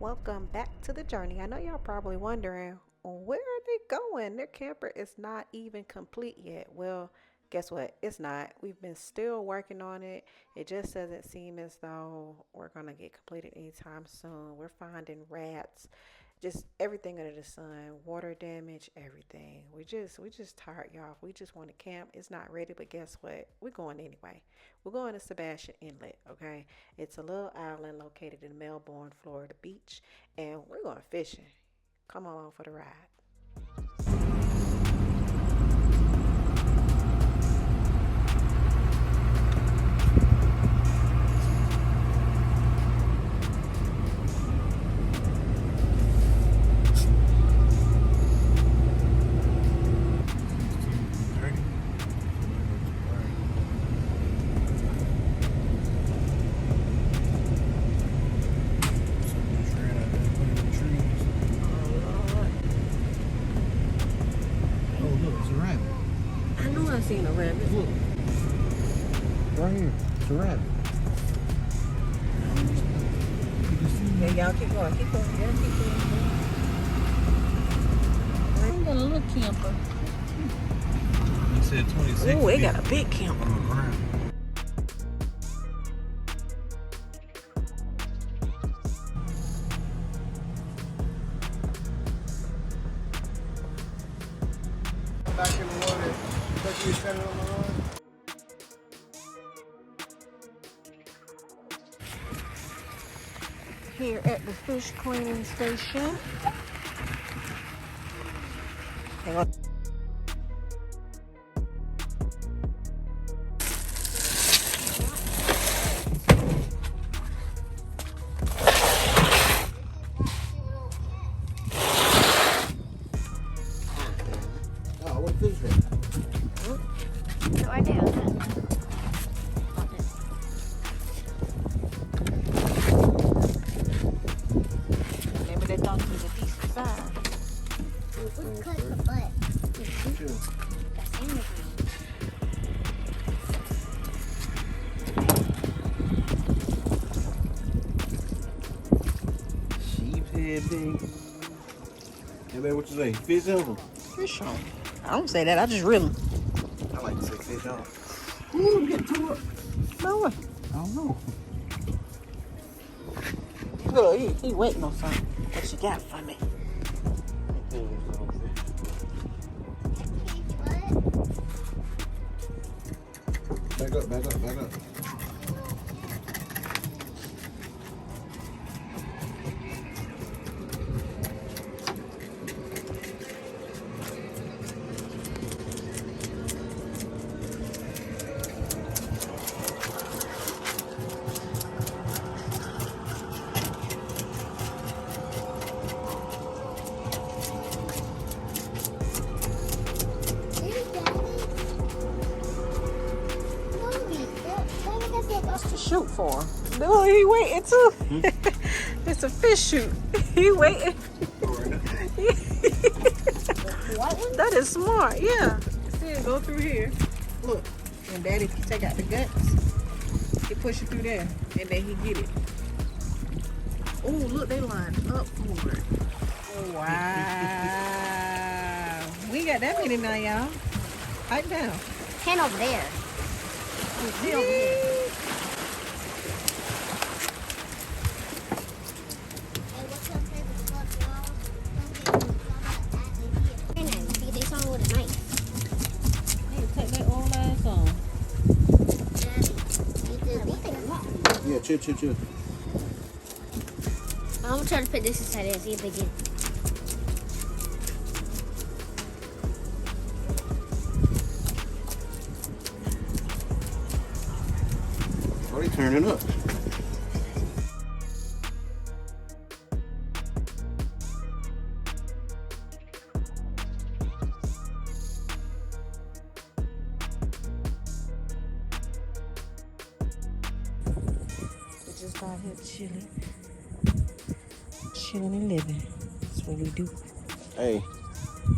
Welcome back to the journey. I know y'all probably wondering where are they going? Their camper is not even complete yet. Well, guess what? It's not. We've been still working on it. It just doesn't seem as though we're gonna get completed anytime soon. We're finding rats, just everything under the sun, water damage, everything. We just tired, y'all. We just want to camp. It's not ready, but guess what? We're going anyway. We're going to Sebastian Inlet, okay? It's a little island located in Melbourne, Florida Beach, and we're going fishing. Come along for the ride. I know I seen a rabbit. Look, right here. It's a rabbit. Yeah, y'all keep going, keep going, yeah, keep going. I got a little camper. It said 26. Ooh, it got a big camper. On the ground. Back in the water, but you standing on the run. Here at the fish cleaning station. Hang on. Oh, what fish is that? No idea. Maybe they thought it was a decent size. What's cut the butt? That's in the green. Sheep's head big. Hey, man, what you say? Fish on them? Fish on. I don't say that, I just reel them. I like to say fish on. Ooh, I'm getting tore up. No way. I don't know. Look, he waiting on something. What you got for me? Back up, back up, back up. That's to shoot for him. No, he waiting too. It's a fish shoot. He waiting. That is smart, yeah. See it go through here. Look, and Daddy take out the guts. He push it through there, and then he get it. Oh, look, they lined up for it. Oh, wow. We ain't got that many now, y'all. Pipe down. 10 over there. See over here. They saw with a knife. Hey, take that old ass on. Yeah, chill, chill, chill. I'm gonna try to put this inside and see if they get. Oh, they turning up. We're just out here chilling. Chilling and living. That's what we do. Hey,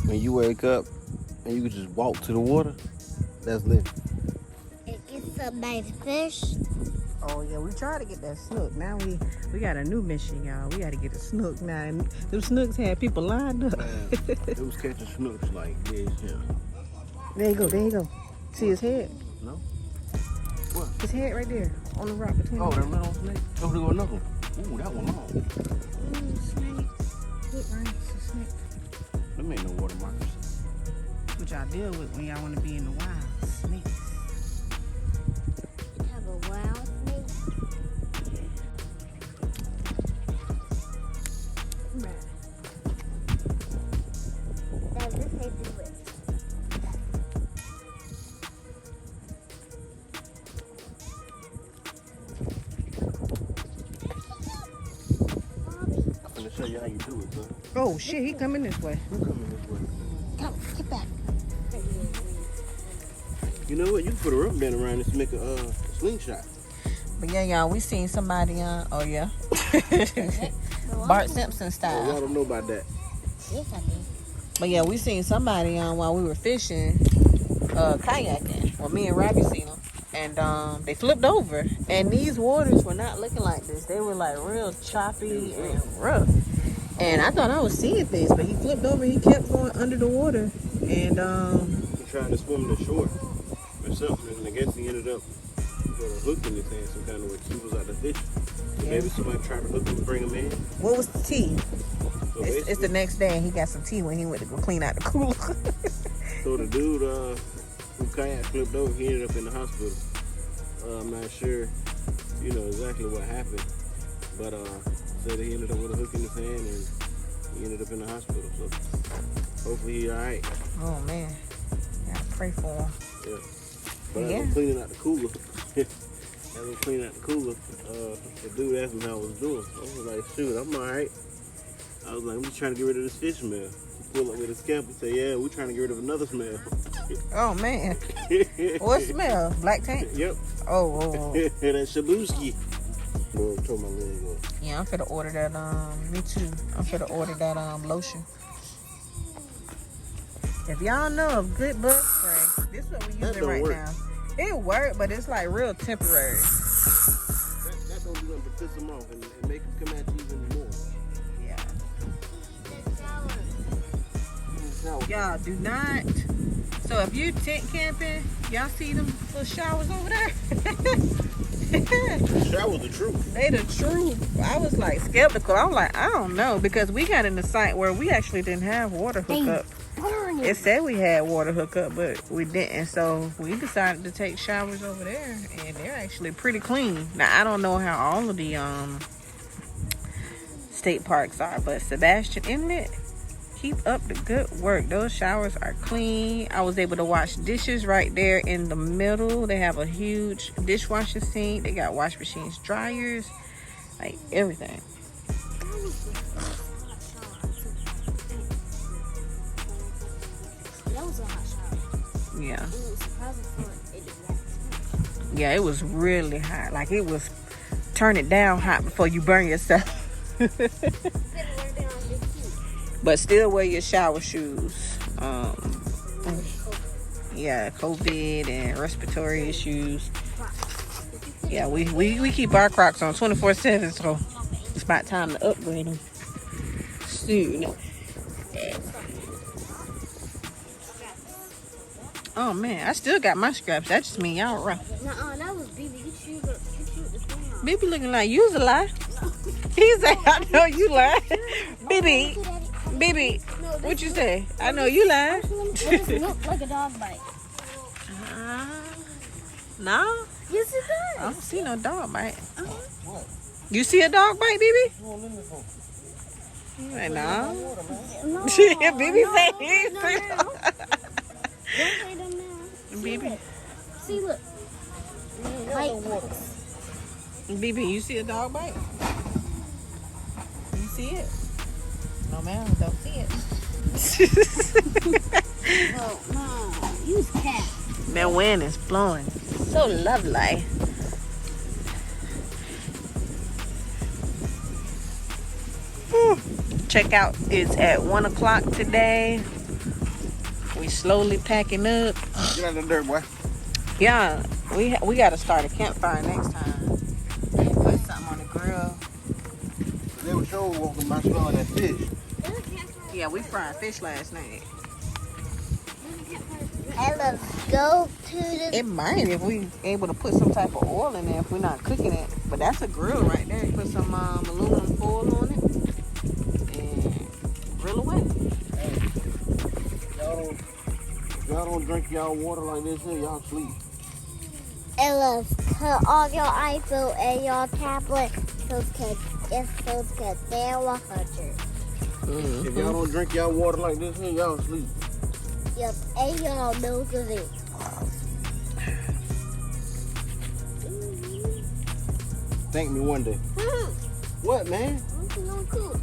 when you wake up and you can just walk to the water, that's living. It gets some nice fish. Oh yeah, we tried to get that snook. Now we got a new mission, y'all. We got to get a snook now. And them snooks had people lined up. Man, it was catching snooks like this here. There you go. There you go. See his head? No? His head right there on the rock between. Oh, that little snake. Oh, there go another one. Ooh, that one long. Ooh, snake. Look, Ryan, it's a snake. Them ain't no water markers. That's what y'all deal with when y'all want to be in the wild. Snakes. Have a wild snake. Dad, this they do it. I'm gonna show you how you do it, son. Oh shit, he coming this way. You coming this way. Come, get back. You know what? You can put a rubber band around this to make a slingshot. But yeah, y'all, we seen somebody on. Oh yeah, Bart Simpson Oh, style. y'all don't know about that. Yes, I did. But yeah, we seen somebody on while we were fishing, kayaking. Well, me and Robbie seen them, and they flipped over. And these waters were not looking like this. They were like real choppy and rough. And I thought I was seeing things, but he flipped over. He kept going under the water, and He tried to swim to shore or something, and I guess he ended up with a hook in his hand some kind of way. He was out to fish. Yeah. Maybe somebody tried to hook him and bring him in. what was the tea? So It's the next day, and he got some tea when he went to go clean out the cooler. So the dude who kayak flipped over, he ended up in the hospital. I'm not sure, exactly what happened, but said that he ended up with a hook in his hand and he ended up in the hospital. So hopefully he's all right. Oh man, gotta pray for him. Yeah. But Yeah. as I'm cleaning out the cooler, the dude asked me how I was doing. I was like, shoot, I'm all right. I was like, I'm just trying to get rid of this fish smell. He pulled up with his camp and said, yeah, we're trying to get rid of another smell. Oh man, what smell? Black tank? Yep. Oh. That Shabuski. Boy, tore my leg up. Yeah, I'm finna order that. Me too. I'm finna order that lotion. If y'all know of good bug spray, this is what we That using don't right work. now. It work, but it's like real temporary. That's gonna do nothing but piss them off and make them come at you even more. Yeah. Now, Y'all do not. So if you tent camping, y'all see them little showers over there? that was the truth. They the truth. I was like skeptical. I was like, I don't know, because we got in the site where we actually didn't have water hookup. It said we had water hookup, but we didn't. So we decided to take showers over there, and they're actually pretty clean. Now I don't know how all of the state parks are, but Sebastian Inlet, keep up the good work. Those showers are clean. I was able to wash dishes right there in the middle. They have a huge dishwasher sink. They got wash machines, dryers, like everything. That was a hot shower. Yeah. And it was surprising for it to react. Yeah, it was really hot. Like it was turn it down hot before you burn yourself. But still wear your shower shoes. Yeah, COVID and respiratory issues. Yeah, we keep our Crocs on 24/7, so it's about time to upgrade them soon. Oh man, I still got my scraps. That just mean y'all rough. Nuh-uh, that was BB. You shoot the thing off. BB looking like you's a lie. He said, I know you lie. BB, BB, what you say? I know you lie. It doesn't look like a dog bite. No, Yes, it I does. don't see no dog bite. What? You see a dog bite, BB? You want lemon for? You like, no. No, BB said he no, see no. Don't play them now. BB, See, look. Like, BB, you see a dog bite? You see it? No, ma'am, don't see it. no, use cat. That wind is blowing. So lovely. Checkout is at 1 o'clock today. We slowly packing up. Get out of the dirt, boy. Yeah, we got to start a campfire next time. stove walking by smelling that fish. Yeah, we fried fish last night. And let's go to the. It might if we able to put some type of oil in there if we're not cooking it. But that's a grill right there. You put some aluminum foil on it and grill away. Hey, y'all don't drink y'all water like this here, y'all sleep. And let's cut off your iPhone and your tablet so they're 100. If y'all don't drink y'all water like this here, y'all sleep. Yep, and y'all know the thing. Thank me one day. What, man? No cool.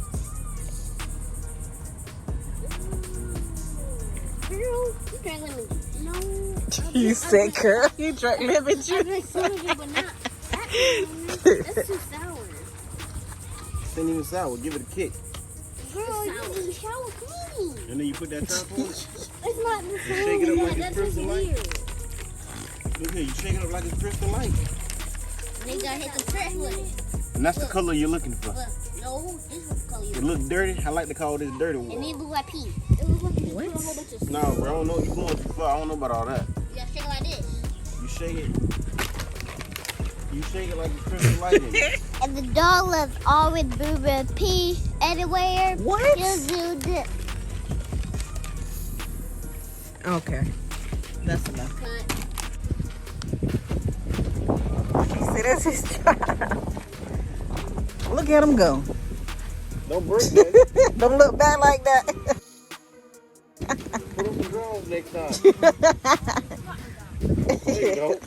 Girl, you drank lemon juice. No. You said, girl, you drank lemon I juice. drank soda, but not that one. That's too sour. It ain't even sour. Give it a kick. Girl, you didn't shower clean. And then you put that top on it. It's not the same. shake it up like it's That Crystal tastes Light. weird. Look here, you shake it up like it's Crystal Light. They gotta hit the trick with it. And that's the color you're looking for. Look, no, this is what the color you It look dirty. I like to call this dirty And water. it look like pee. It looks like you put a whole bunch of stuff. No, bro, I don't know. You going too far. I don't know about all that. You gotta shake it like this. You shake it. You shake it like it's Crystal Light. In it. And the dog loves always boo and pee anywhere. What? Just do this. Okay, that's enough. Cut. See, that's his job. Look at him go. Don't break that. Don't look back like that. Put on some drums next time. There you go.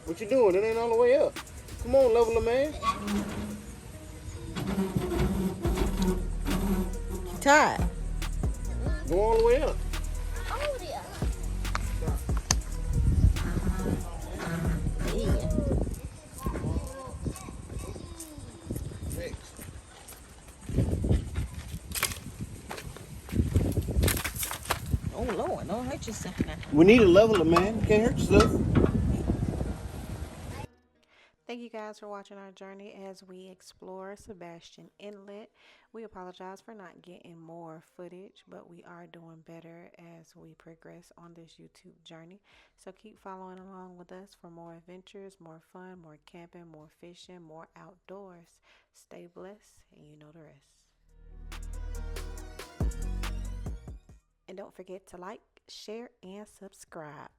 What you doing? It ain't all the way up. Come on, level the man. Tired. Go all the way up. Oh, yeah. Next. Oh Lord, don't hurt yourself now. We need a leveler, man. You can't hurt yourself. Thank you guys for watching our journey as we explore Sebastian Inlet. We apologize for not getting more footage, but we are doing better as we progress on this YouTube journey. So keep following along with us for more adventures, more fun, more camping, more fishing, more outdoors. Stay blessed, and you know the rest. And don't forget to like, share, and subscribe.